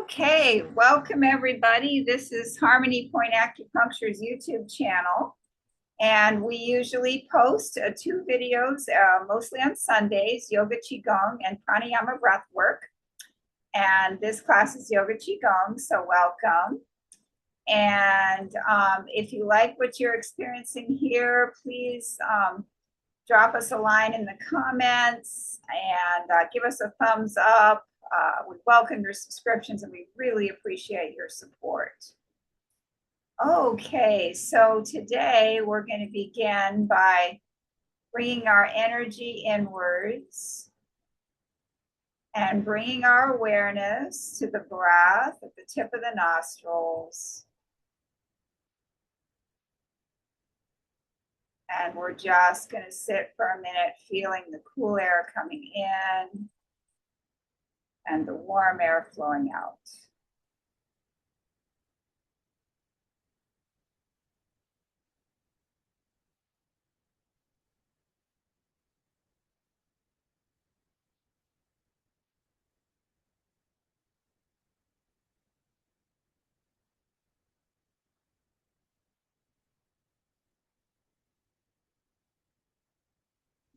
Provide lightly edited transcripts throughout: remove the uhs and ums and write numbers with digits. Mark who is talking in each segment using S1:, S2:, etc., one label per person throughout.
S1: Okay, welcome everybody. This is Harmony Point Acupuncture's YouTube channel, and we usually post two videos, mostly on Sundays, Yoga Qigong and Pranayama breath work. And this class is Yoga Qigong, so welcome. And if you like what you're experiencing here, please drop us a line in the comments and give us a thumbs up. We welcome your subscriptions and we really appreciate your support. Okay, so today we're going to begin by bringing our energy inwards and bringing our awareness to the breath at the tip of the nostrils. And we're just going to sit for a minute, feeling the cool air coming in and the warm air flowing out.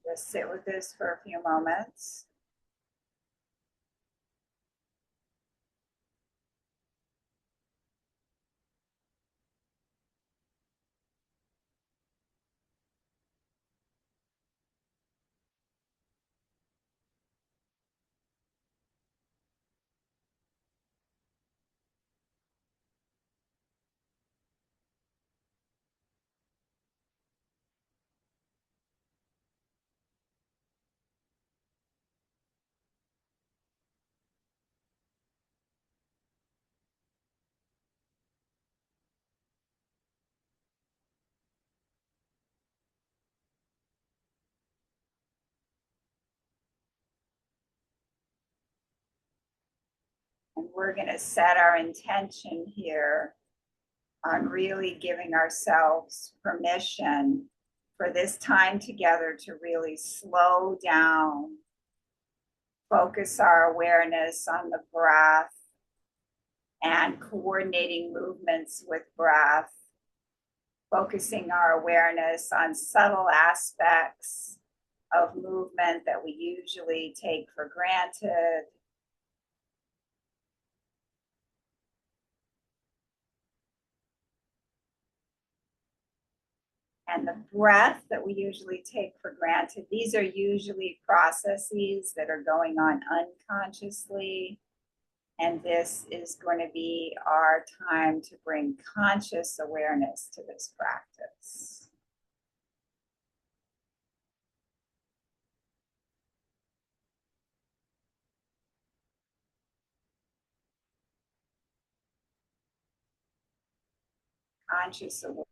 S1: Just sit with this for a few moments. And we're going to set our intention here on really giving ourselves permission for this time together to really slow down, focus our awareness on the breath and coordinating movements with breath, focusing our awareness on subtle aspects of movement that we usually take for granted. And the breath that we usually take for granted, these are usually processes that are going on unconsciously. And this is going to be our time to bring conscious awareness to this practice. Conscious awareness.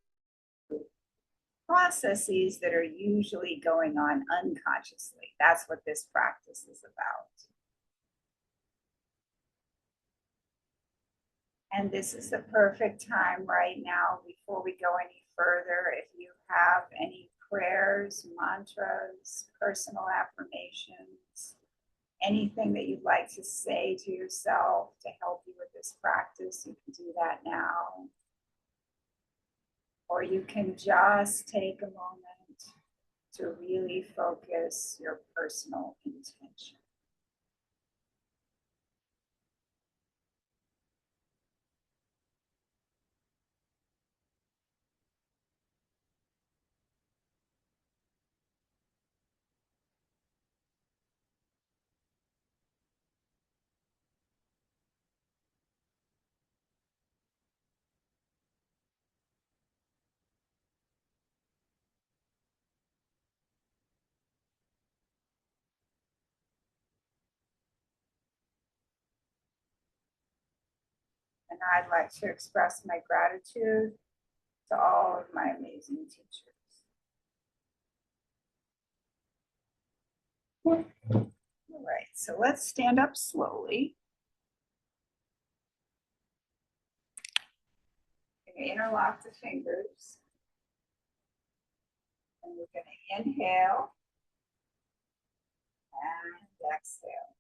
S1: Processes that are usually going on unconsciously. That's what this practice is about. And this is the perfect time right now, before we go any further, if you have any prayers, mantras, personal affirmations, anything that you'd like to say to yourself to help you with this practice, you can do that now. Or you can just take a moment to really focus your personal intention. And I'd like to express my gratitude to all of my amazing teachers. All right, so let's stand up slowly. We're going to interlock the fingers. And we're going to inhale and exhale.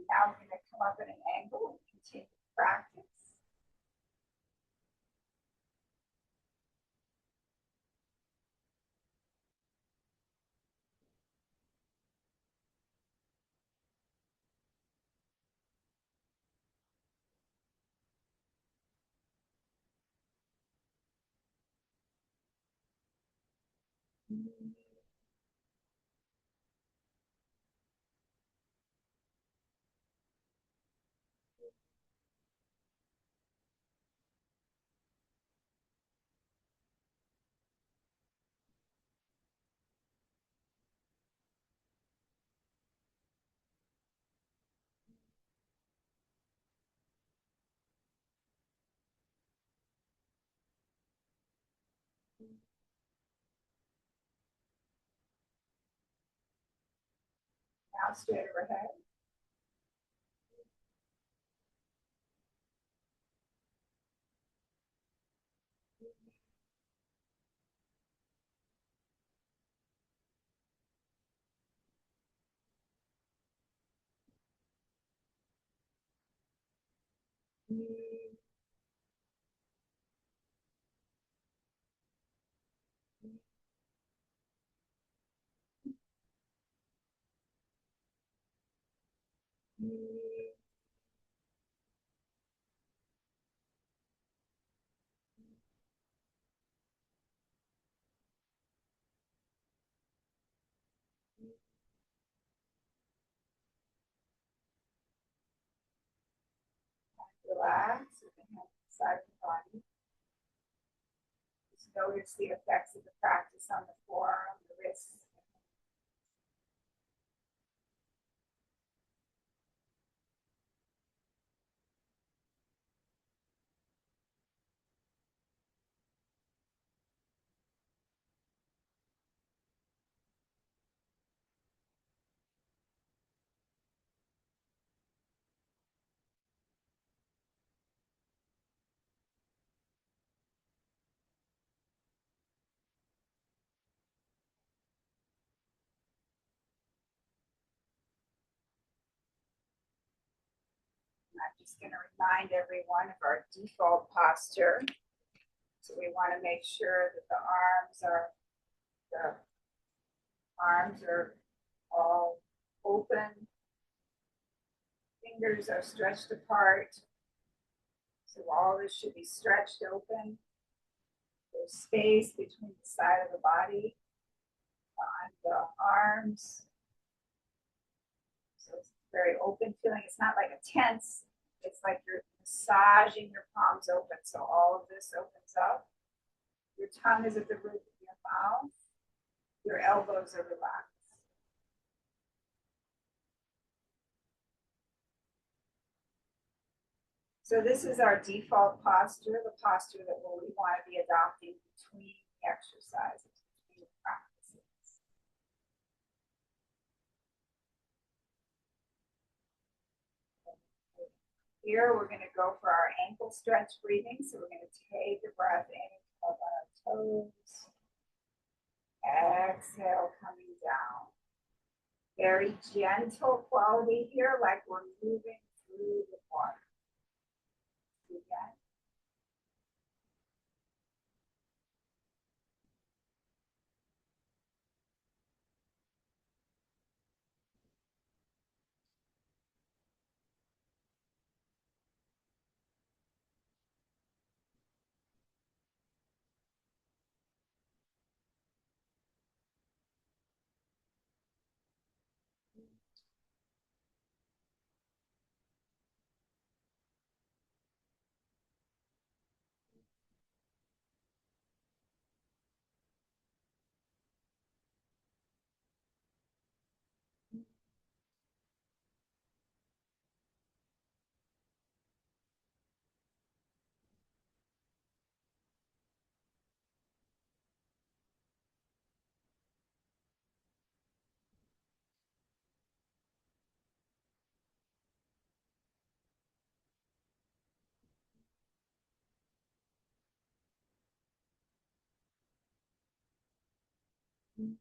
S1: Now we're going to come up at an angle and continue practice. Now straight overhead. Relax with the hands inside the body. Just notice the effects of the practice on the forearm, the wrists. I'm just going to remind everyone of our default posture. So we want to make sure that the arms are all open. Fingers are stretched apart. So all this should be stretched open. There's space between the side of the body and the arms. So it's very open feeling. It's not like a tense. It's like you're massaging your palms open. So all of this opens up. Your tongue is at the roof of your mouth. Your elbows are relaxed. So this is our default posture, the posture that we want to be adopting between exercises, between practices. Here we're going to go for our ankle stretch breathing. So we're going to take a breath in of our toes. Exhale, coming down. Very gentle quality here, like we're moving through the water. Again. And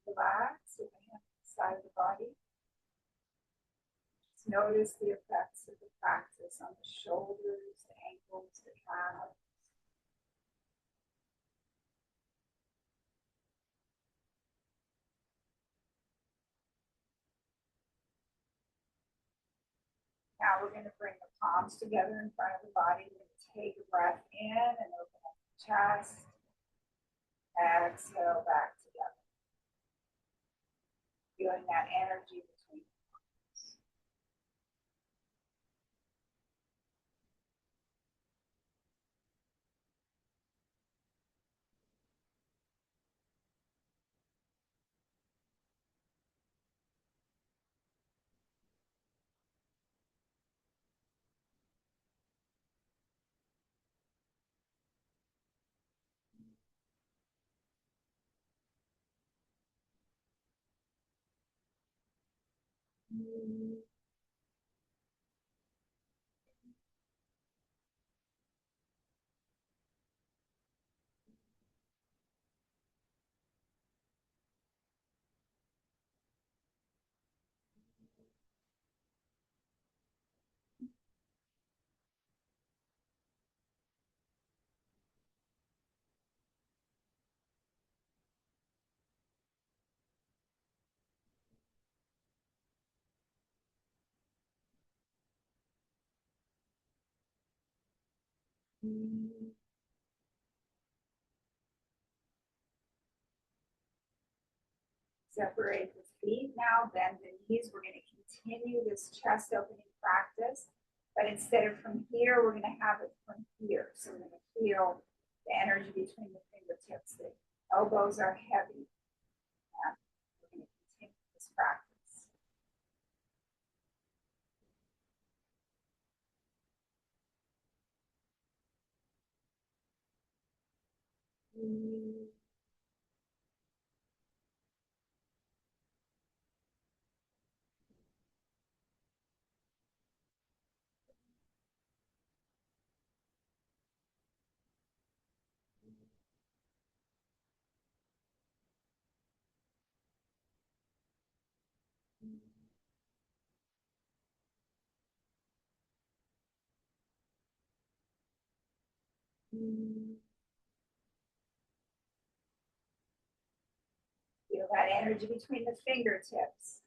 S1: relax with the hand on the side of the body. Just notice the effects of the practice on the shoulders, the ankles, the calves. Now we're going to bring the palms together in front of the body. We're going to take a breath in and open up the chest. Exhale back together. Feeling that energy between the palms. Separate the feet now, bend the knees. We're going to continue this chest opening practice, but instead of from here, we're going to have it from here. So we're going to feel the energy between the fingertips. The elbows are heavy. And we're going to continue this practice. Feel that energy between the fingertips.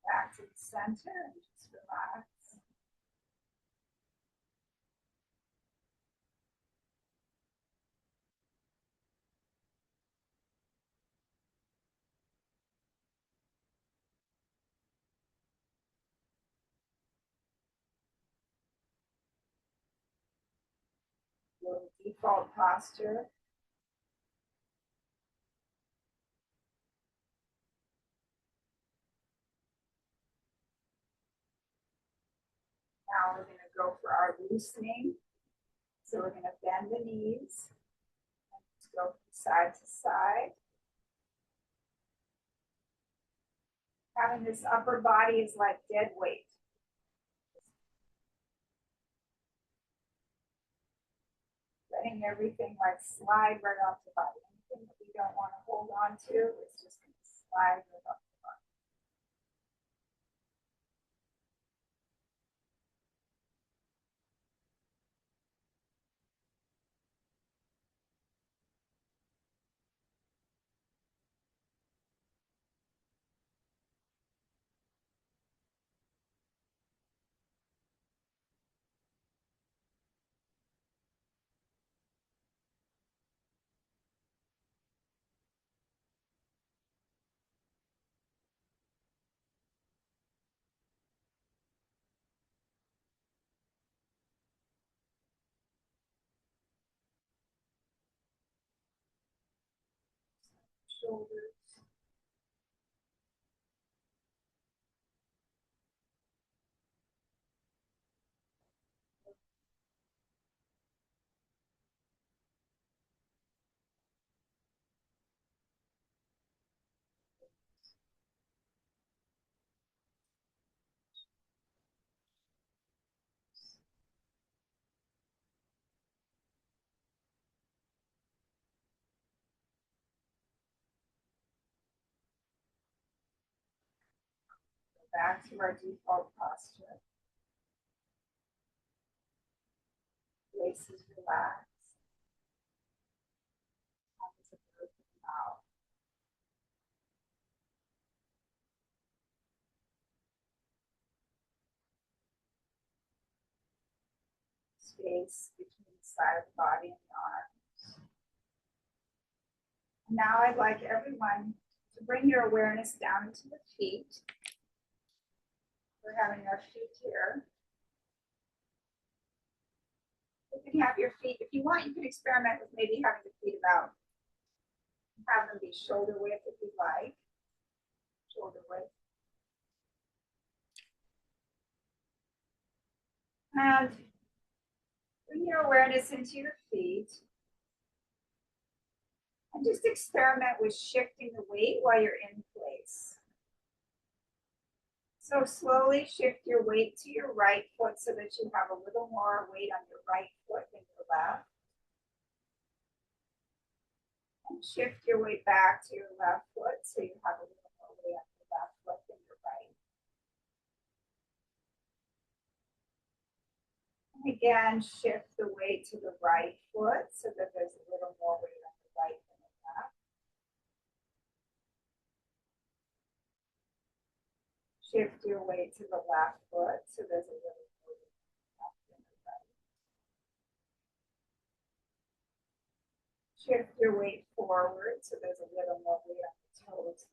S1: Back to the center and just relax. Your default posture. Now we're going to go for our loosening. So we're going to bend the knees and just go from side to side. Having this upper body is like dead weight. Letting everything like slide right off the body. Anything that we don't want to hold on to is just going to slide right off the body. shoulders. Back to our default posture. Face is relaxed. Hands are open out. Space between the side of the body and the arms. Now I'd like everyone to bring your awareness down into the feet. We're having our feet here. You can have your feet, if you want, you can experiment with maybe having the feet about, have them be shoulder width if you like. Shoulder width. And bring your awareness into your feet. And just experiment with shifting the weight while you're in place. So slowly shift your weight to your right foot so that you have a little more weight on your right foot than your left. And shift your weight back to your left foot so you have a little more weight on your left foot than your right. And again, shift the weight to the right foot so that there's a little more weight on the right than the left. Shift your weight to the left foot so there's a little more weight on the left than the right. Shift your weight forward so there's a little more weight on the toes.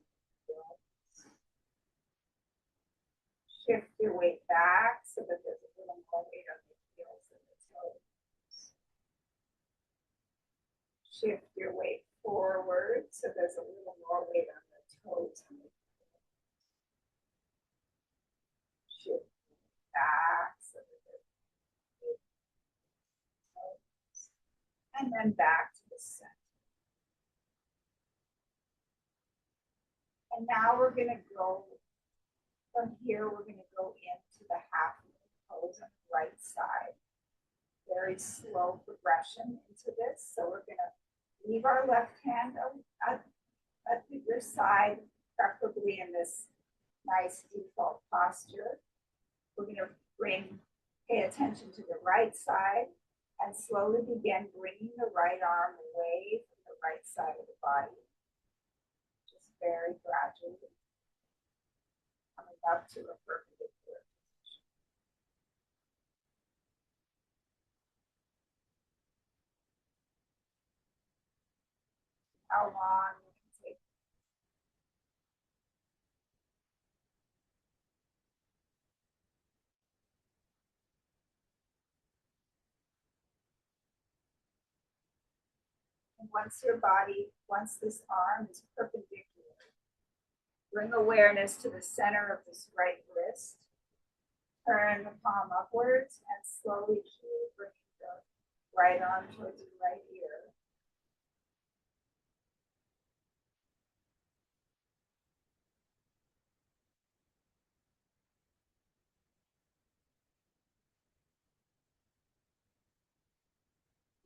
S1: Shift your weight back so that there's a little more weight on the heels and the toes. Shift your weight forward so there's a little more weight on the toes and the heels. Shift back so that there's weight on the toes. And then back to the center. And now we're going to go from here, we're going to go into the half moon pose on the right side. Very slow progression into this. So we're going to leave our left hand at your side, preferably in this nice default posture. We're going to pay attention to the right side and slowly begin bringing the right arm away from the right side of the body. Just very gradually. Coming up to a perpendicular position. How long you can take. And once this arm is perpendicular, bring awareness to the center of this right wrist. Turn the palm upwards and slowly keep bringing the right arm towards your right ear.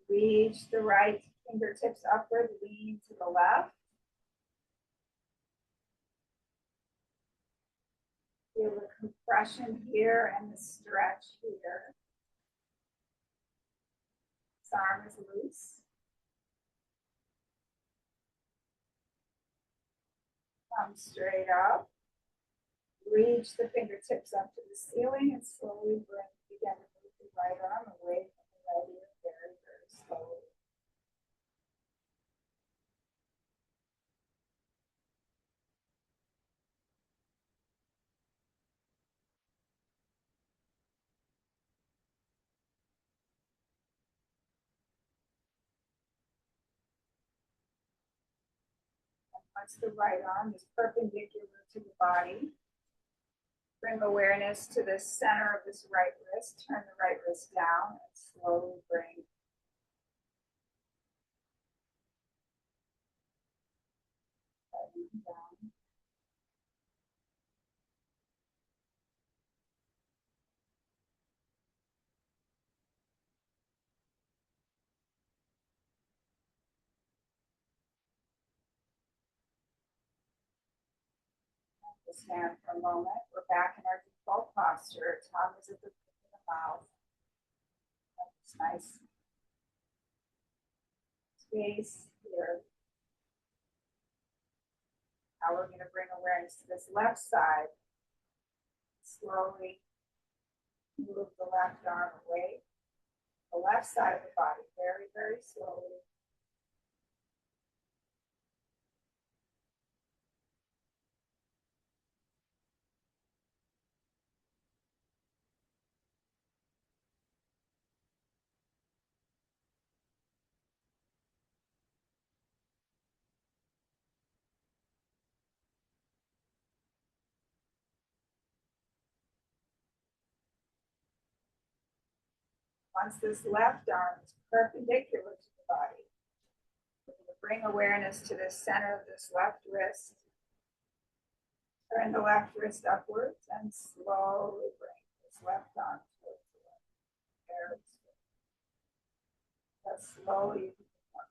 S1: Reach the right fingertips upward, lean to the left. Feel the compression here and the stretch here. This arm is loose. Come straight up. Reach the fingertips up to the ceiling and slowly begin to move the right arm away from the right ear very, very slowly. Once the right arm is perpendicular to the body, bring awareness to the center of this right wrist. Turn the right wrist down and slowly bring down. We'll stand for a moment. We're back in our default posture. Tongue is at the roof of the mouth. That's nice space here. Now we're going to bring awareness to this left side. Slowly move the left arm away. The left side of the body, very, very slowly. Once this left arm is perpendicular to the body, we're going to bring awareness to the center of this left wrist. Turn the left wrist upwards and slowly bring this left arm towards the left. Very slow. As slowly as you want.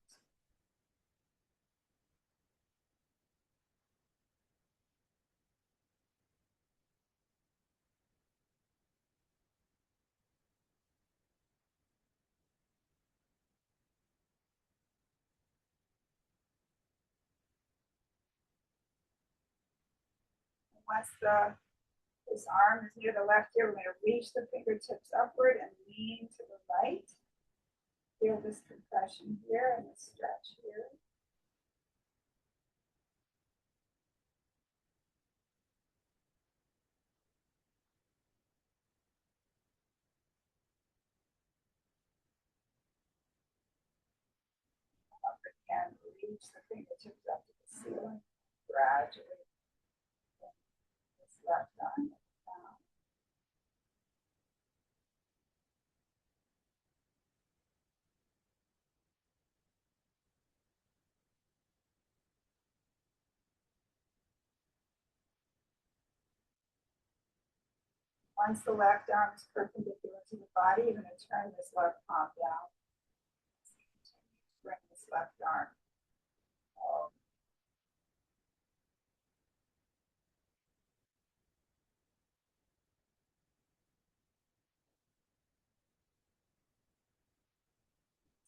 S1: Once this arm is near the left ear, we're going to reach the fingertips upward and lean to the right. Feel this compression here and this stretch here. Up again, reach the fingertips up to the ceiling. Gradually, this left arm down. Once the left arm is perpendicular to the body, you're going to turn this left palm down. Bring this left arm.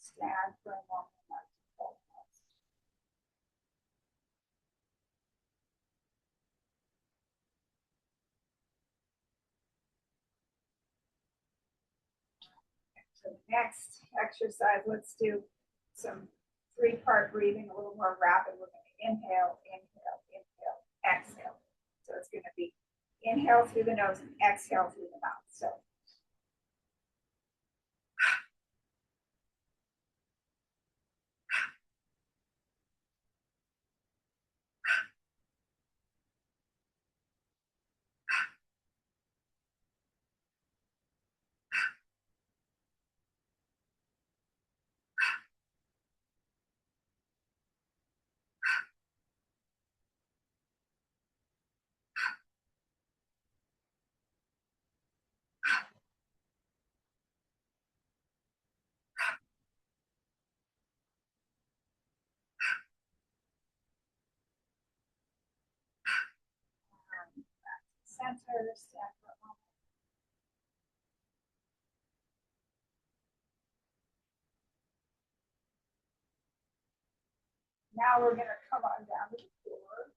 S1: Stand for a moment. So the next exercise, let's do some three-part breathing, a little more rapid. We're going to inhale, inhale, inhale, exhale. So it's going to be inhale through the nose and exhale through the mouth. So center, stand for a moment. Now we're going to come on down to the floor.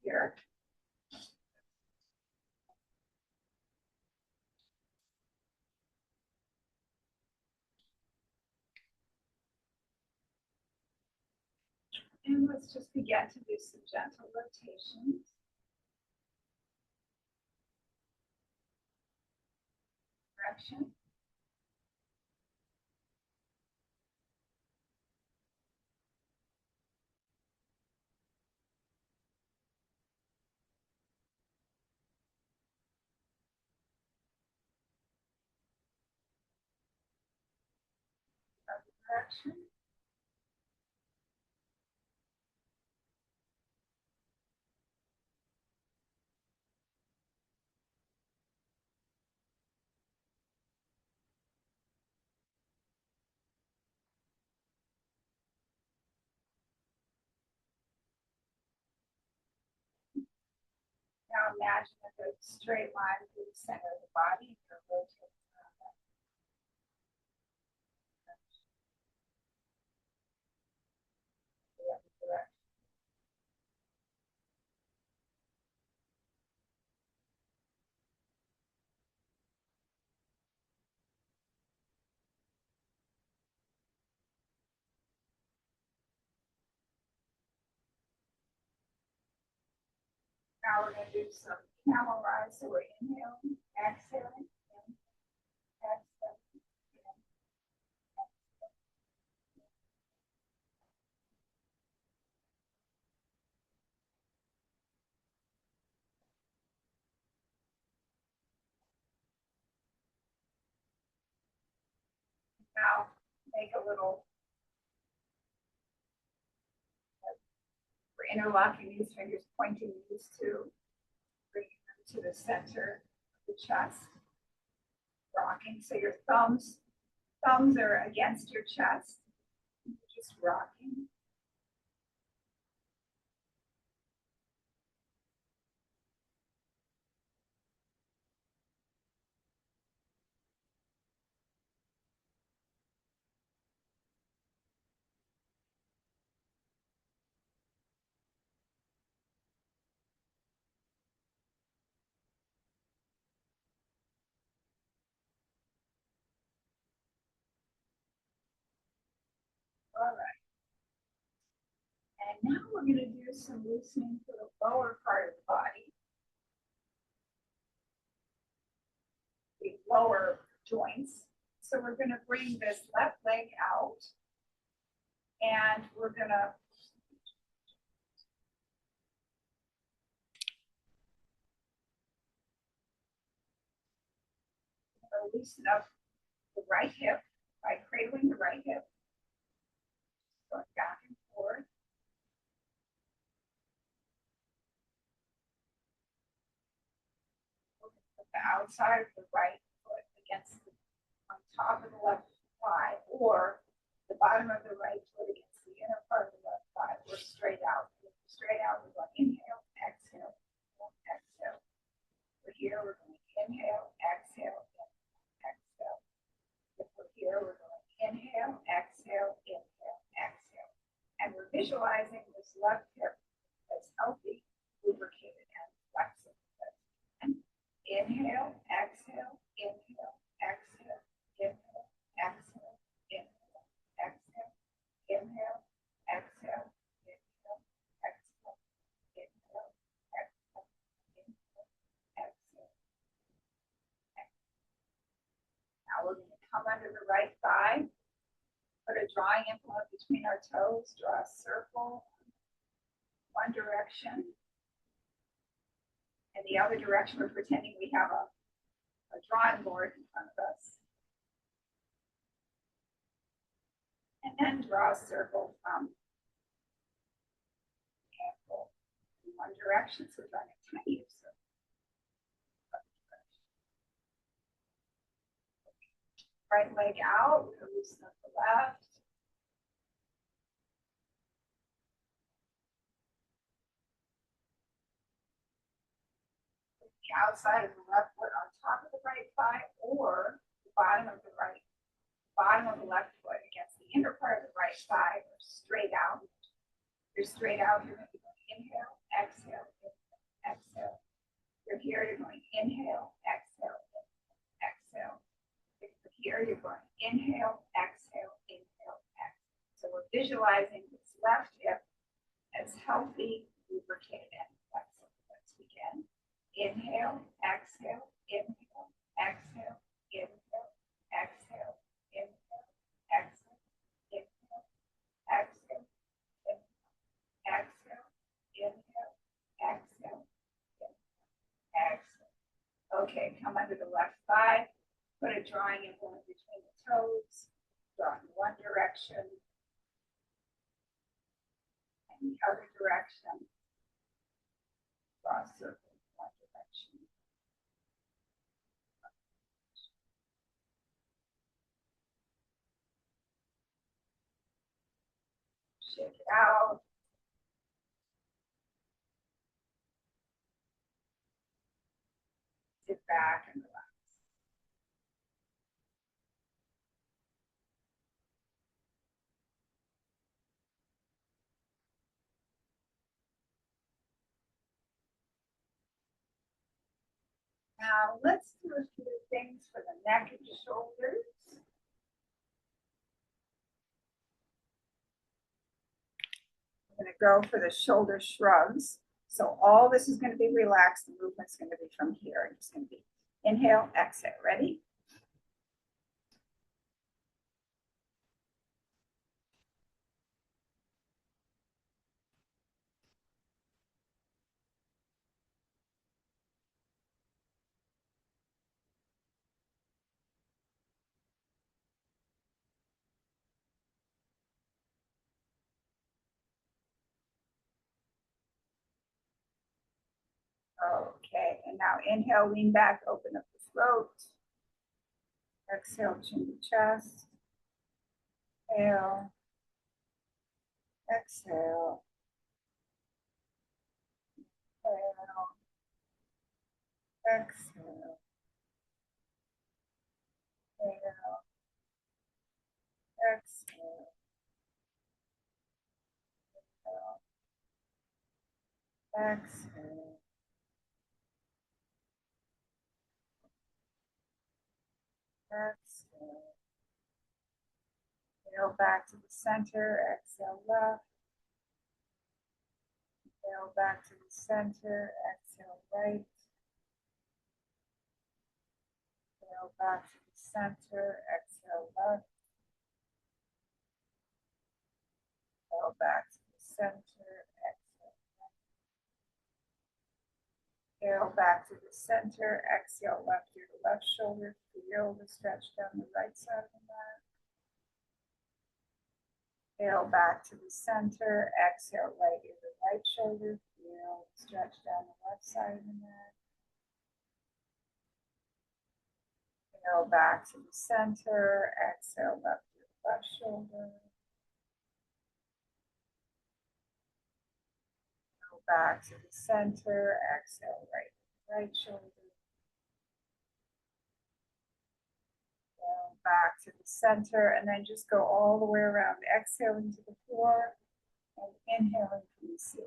S1: here. And let's just begin to do some gentle rotations. Direction. Direction. Now imagine that there's a straight line through the center of the body. You're rotating around that. The other direction. Now we're going to do some camel rise. So we're inhaling, exhaling, exhaling. Now make a little, we're interlocking these fingers, pointing these two, bringing them to the center of the chest, rocking. So your thumbs are against your chest, just rocking. All right. And now we're going to do some loosening for the lower part of the body, the lower joints. So we're going to bring this left leg out, and we're going to loosen up the right hip by cradling the right hip, going back and forth. Put the outside of the right foot against on top of the left thigh, or the bottom of the right foot against the inner part of the left thigh, or straight out. Straight out, we're going to inhale, exhale, exhale. We're here, we're going to inhale, exhale, exhale. If we're here, we're going to inhale, exhale, exhale. And we're visualizing this left hip as healthy, lubricated, and flexible. And inhale, exhale, inhale, exhale, inhale, exhale, inhale, exhale, inhale, exhale, inhale, exhale, inhale, exhale, inhale, exhale. Now we're going to come under the right thigh, put a drawing implement between our toes, draw a circle, one direction, and the other direction we're pretending we have a drawing board in front of us. And then draw a circle from ankle in one direction, so drawing a tiny circle. Right leg out, we're going to loosen up the left. The outside of the left foot on top of the right thigh, or the bottom of the left foot against the inner part of the right thigh, or straight out. You're straight out, you're going to be going inhale, exhale, inhale, exhale. You're here, you're going inhale, exhale, exhale. If you're here, you're going inhale, exhale, inhale, exhale. So we're visualizing this left hip as healthy, lubricated, and flexible. Let's begin. Inhale, exhale, inhale, exhale, inhale, exhale, inhale, exhale, inhale, exhale, exhale, inhale, exhale, exhale. Okay, come under the left thigh. Put a drawing implement between the toes. Draw in one direction and the other direction. Draw a circle in one direction. Shake it out. Sit back and relax. Now let's do a few things for the neck and shoulders. I'm going to go for the shoulder shrugs. So all this is going to be relaxed. The movement's going to be from here. It's going to be inhale, exhale. Ready? Okay, and now inhale, lean back, open up the throat. Exhale, chin to chest. Inhale. Exhale. Inhale. Exhale. Inhale. Exhale. Exhale. Exhale. Inhale back to the center. Exhale left. Inhale back to the center. Exhale right. Inhale back to the center. Exhale left. Inhale back to the center. Exhale right. Inhale back to the center. Exhale left ear to left shoulder. Feel the stretch down the right side of the mat. Inhale back to the center. Exhale right ear to right shoulder. Feel the stretch down the left side of the mat. Inhale back to the center. Exhale left ear to left shoulder. Inhale back to the center. Exhale right ear to right shoulder. Back to the center, and then just go all the way around, exhaling to the floor and inhaling from the ceiling.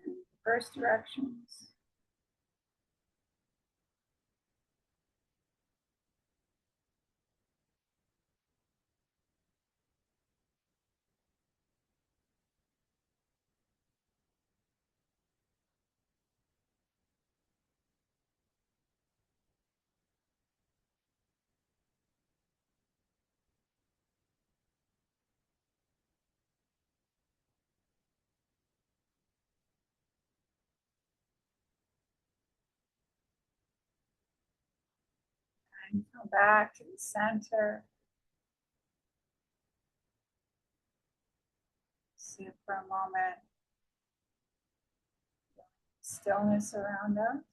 S1: And first directions. And come back to the center. sit for a moment. Stillness around us.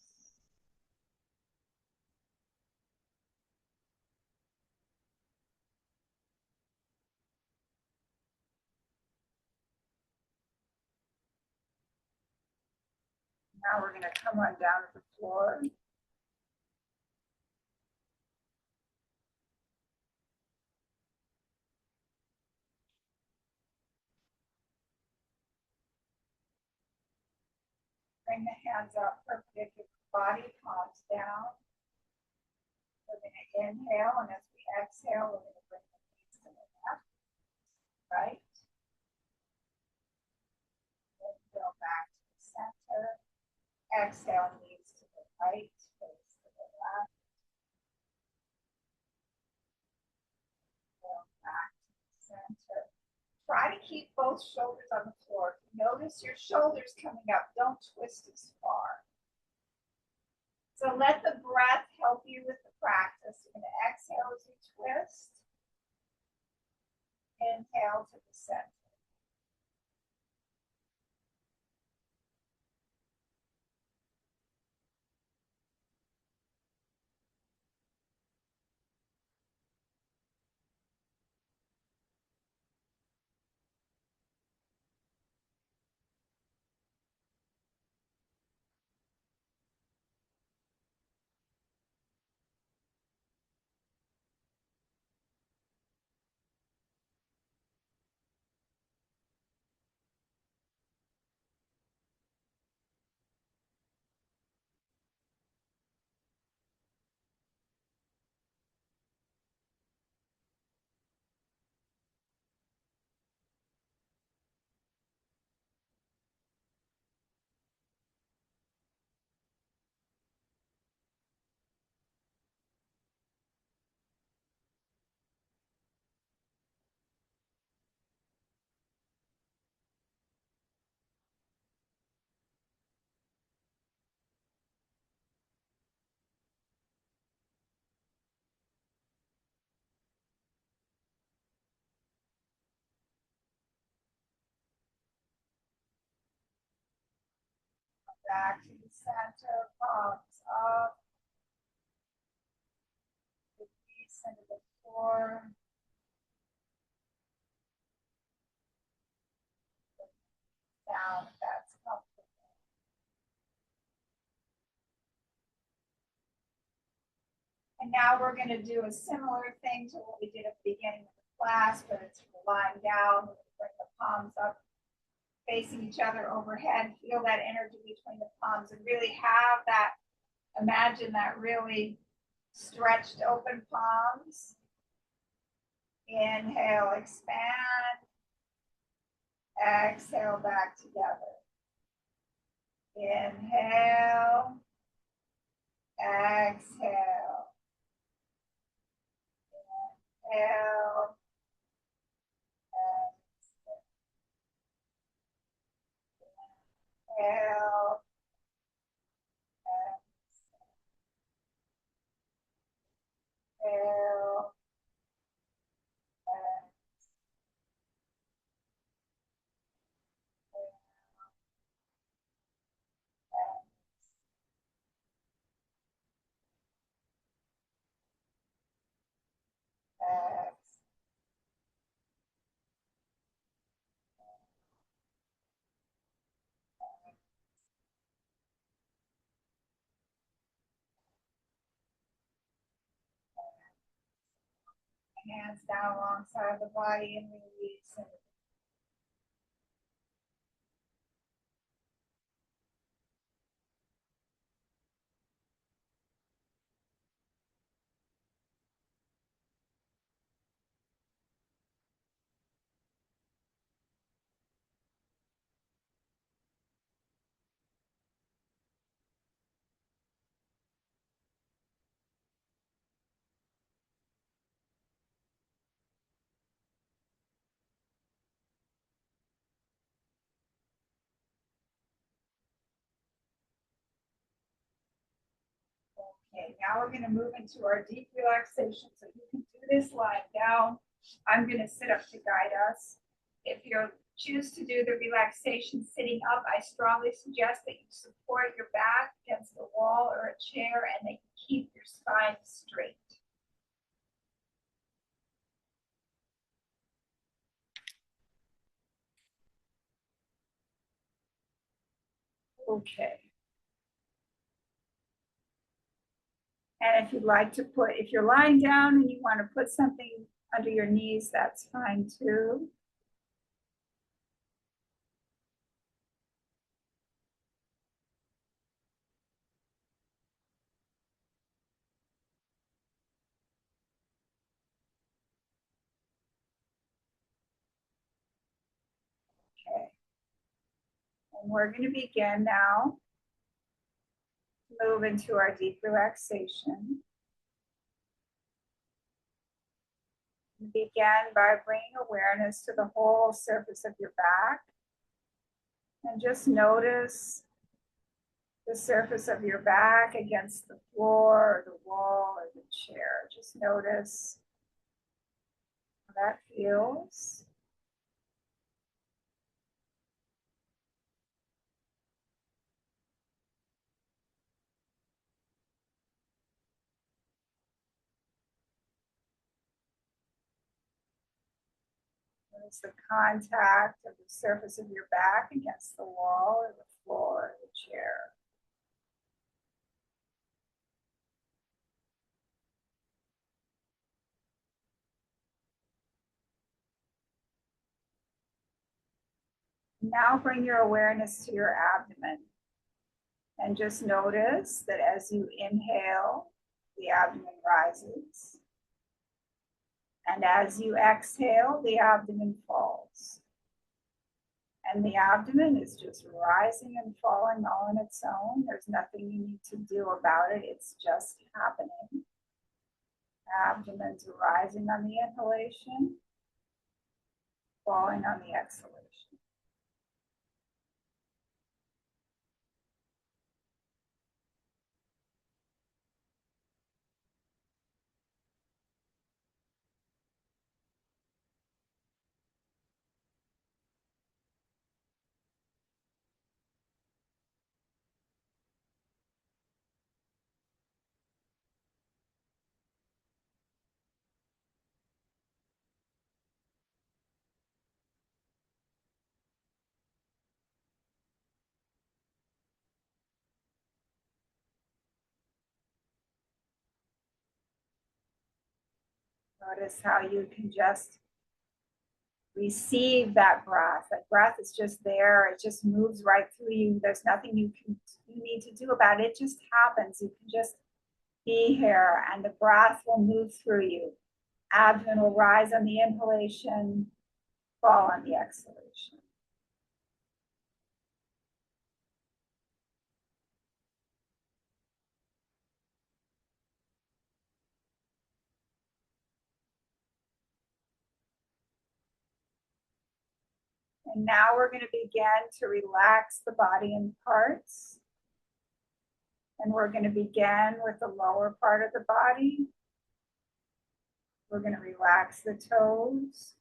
S1: Now we're going to come on down to the floor. Bring the hands up perpendicular, body palms down. We're going to inhale, and as we exhale, we're going to bring the knees to the left, right. Inhale back to the center. Exhale, knees to the right, face to the left. Inhale back to the center. Try to keep both shoulders on the floor. Notice your shoulders coming up. Don't twist as far. So let the breath help you with the practice. You're going to exhale as you twist. Inhale to the center. Back to the center, palms up. The knees into the floor. Down if that's comfortable. And now we're going to do a similar thing to what we did at the beginning of the class, but it's lying down. We're going to bring the palms up, facing each other overhead. Feel that energy between the palms and really have that, imagine that really stretched open palms. Inhale, expand. Exhale, back together. Inhale. Exhale. Inhale. Exhale. Exhale. Hands down alongside the body and release. Okay, now we're going to move into our deep relaxation. So you can do this lying down. I'm going to sit up to guide us. If you're choose to do the relaxation sitting up, I strongly suggest that you support your back against the wall or a chair and that you keep your spine straight. Okay. And if you'd like to put, if you're lying down and you want to put something under your knees, that's fine too. Okay. And we're going to begin now to move into our deep relaxation. Begin by bringing awareness to the whole surface of your back. And just notice the surface of your back against the floor or the wall or the chair. Just notice how that feels. Notice the contact of the surface of your back against the wall or the floor or the chair. Now bring your awareness to your abdomen and just notice that as you inhale, the abdomen rises. And as you exhale, the abdomen falls. And the abdomen is just rising and falling all on its own. There's nothing you need to do about it. It's just happening. Abdomen's rising on the inhalation, falling on the exhalation. Notice how you can just receive that breath. That breath is just there. It just moves right through you. There's nothing you need to do about it. It just happens. You can just be here and the breath will move through you. Abdomen will rise on the inhalation, fall on the exhalation. And now we're going to begin to relax the body in parts. And we're going to begin with the lower part of the body. We're going to relax the toes.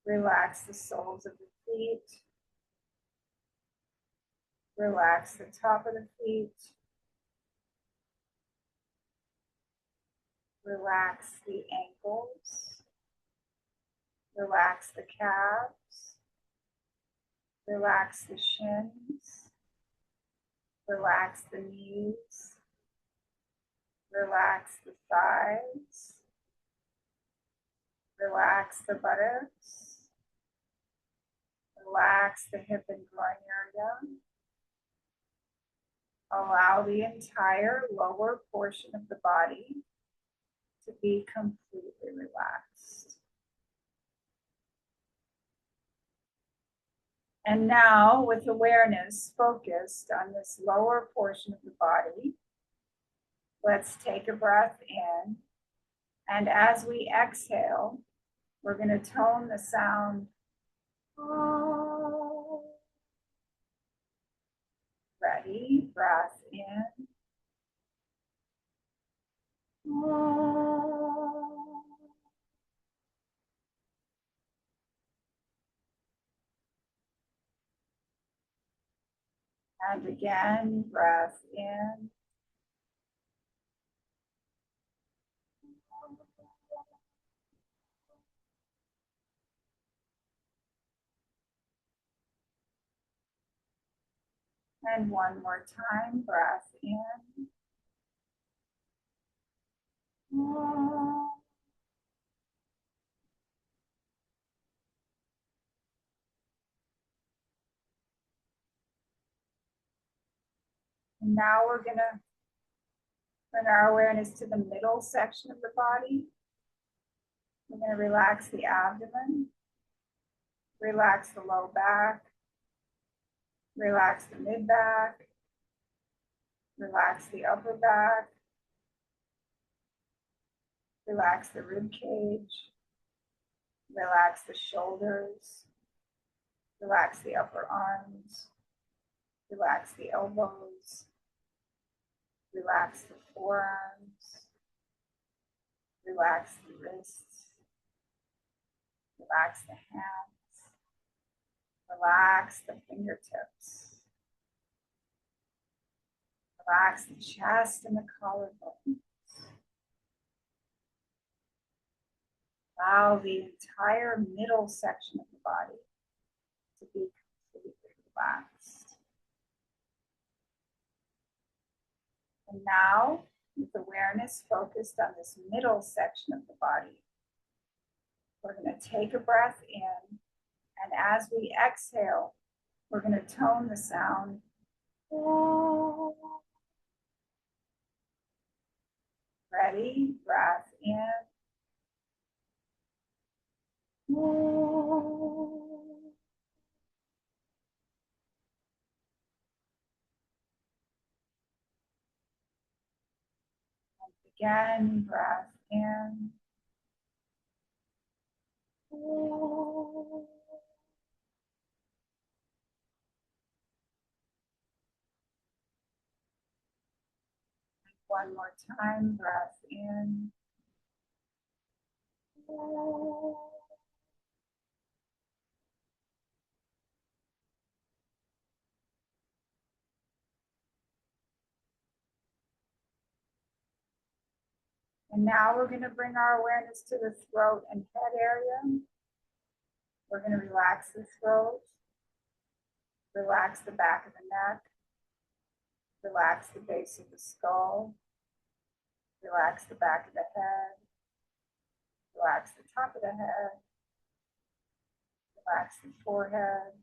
S1: Relax the soles of the feet. Relax the top of the feet. Relax the ankles. Relax the calves. Relax the shins. Relax the knees. Relax the thighs. Relax the buttocks. Relax the hip and groin area. Allow the entire lower portion of the body to be completely relaxed. And now, with awareness focused on this lower portion of the body, let's take a breath in. And as we exhale, we're going to tone the sound. Oh. Ready? Breath in. Oh. And again, breath in. And one more time, breath in. And now we're going to bring our awareness to the middle section of the body. We're going to relax the abdomen, relax the low back, relax the mid back, relax the upper back, relax the rib cage, relax the shoulders, relax the upper arms, relax the elbows, relax the forearms, relax the wrists, relax the hands, relax the fingertips, relax the chest and the collarbone. Allow the entire middle section of the body to be completely relaxed. And now, with awareness focused on this middle section of the body, we're going to take a breath in, and as we exhale, we're going to tone the sound. Ready? Breath in. Again, breath in. One more time, breath in. And now we're going to bring our awareness to the throat and head area. We're going to relax the throat, relax the back of the neck, relax the base of the skull, relax the back of the head, relax the top of the head, relax the forehead,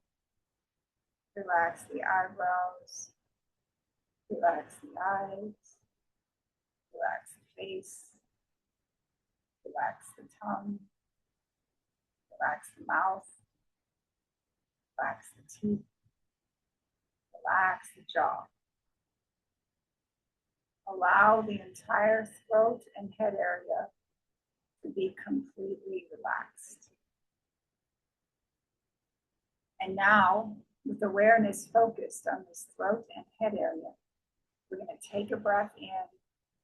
S1: relax the eyebrows, relax the eyes, relax the face, relax the tongue, relax the mouth, relax the teeth, relax the jaw. Allow the entire throat and head area to be completely relaxed. And now, with awareness focused on this throat and head area, we're going to take a breath in,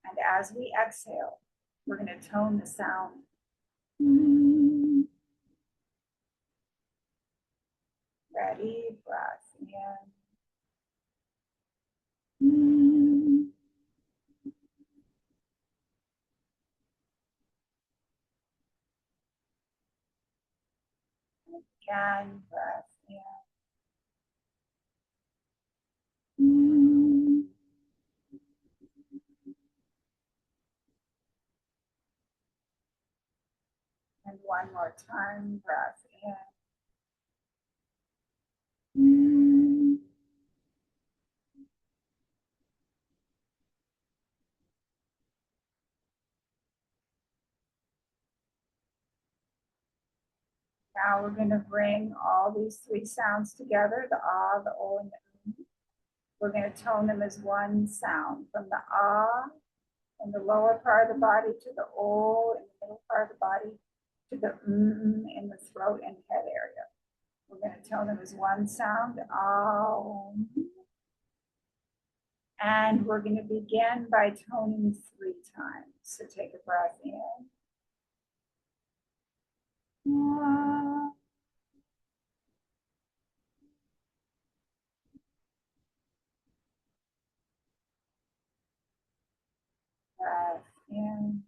S1: and as we exhale, we're going to tone the sound. Ready? Breath in. Again, breath in. And one more time, breath in. Now we're going to bring all these three sounds together, the ah, the o, and the um. We're going to tone them as one sound, from the ah in the lower part of the body to the o in the middle part of the body to the in the throat and head area. We're going to tone them as one sound, ah. And we're going to begin by toning 3 times. So take a breath in. Ah. in.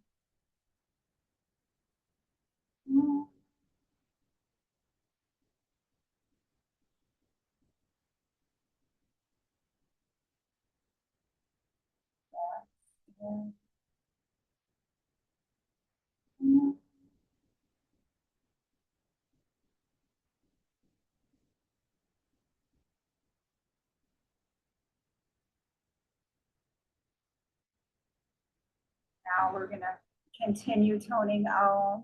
S1: Breath in. Now we're going to continue toning Om,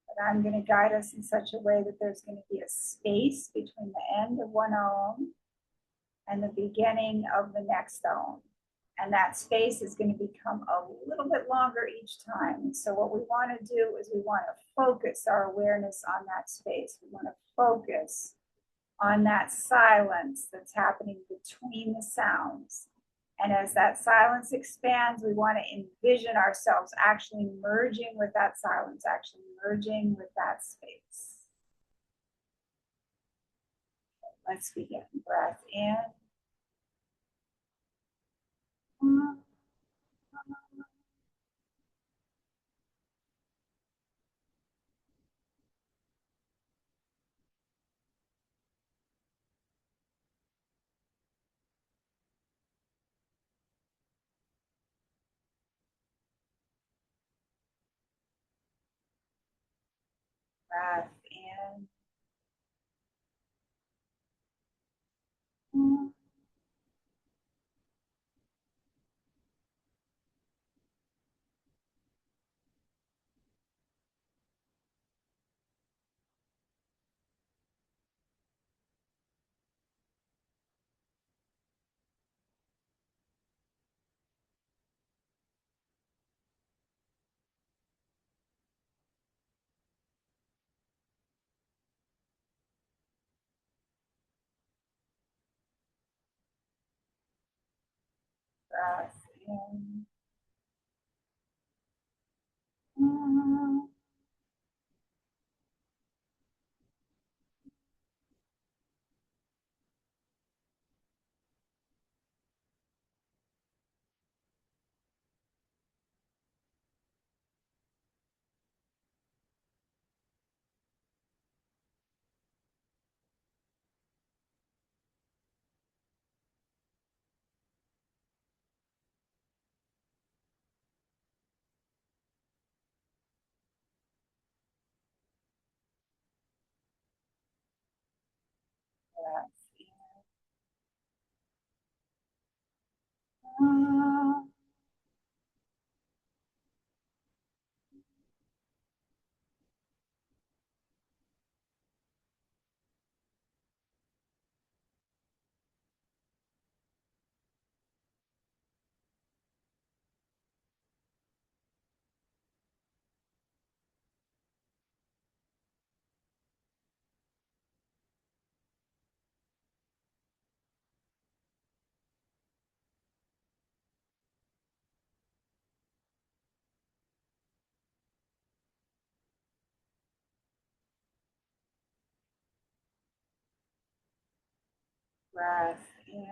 S1: but I'm going to guide us in such a way that there's going to be a space between the end of one Om and the beginning of the next Om. And that space is going to become a little bit longer each time. So what we want to do is we want to focus our awareness on that space. We want to focus on that silence that's happening between the sounds. And as that silence expands, we want to envision ourselves actually merging with that silence, actually merging with that space. Let's begin. Breath in. Breath in. Breath in. Breath in. Breath in.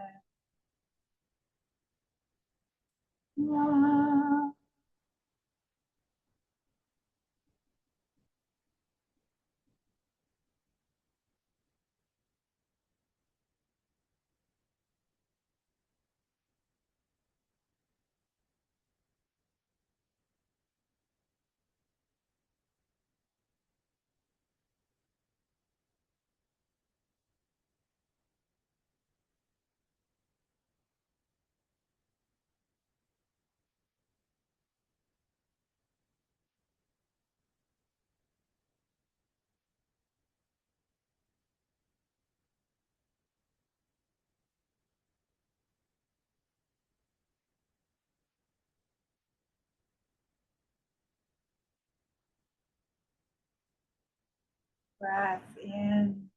S1: Breath in.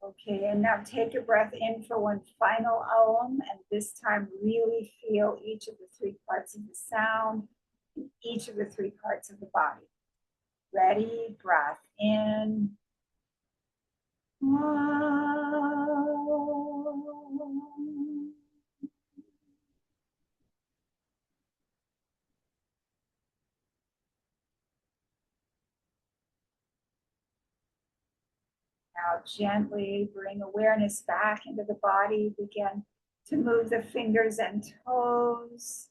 S1: Okay, and now take a breath in for one final Om, and this time really feel each of the three parts of the sound, each of the three parts of the body. Ready, breath in. Now gently bring awareness back into the body. Begin to move the fingers and toes.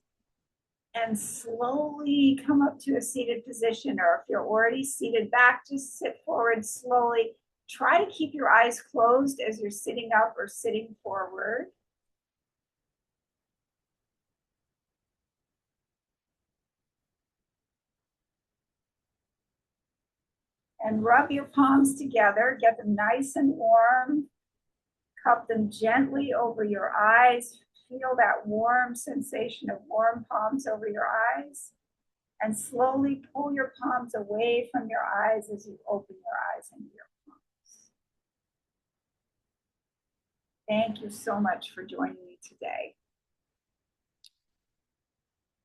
S1: And slowly come up to a seated position, or if you're already seated back, just sit forward slowly. Try to keep your eyes closed as you're sitting up or sitting forward. And rub your palms together, get them nice and warm. Cup them gently over your eyes. Feel that warm sensation of warm palms over your eyes. And slowly pull your palms away from your eyes as you open your eyes into your palms. Thank you so much for joining me today.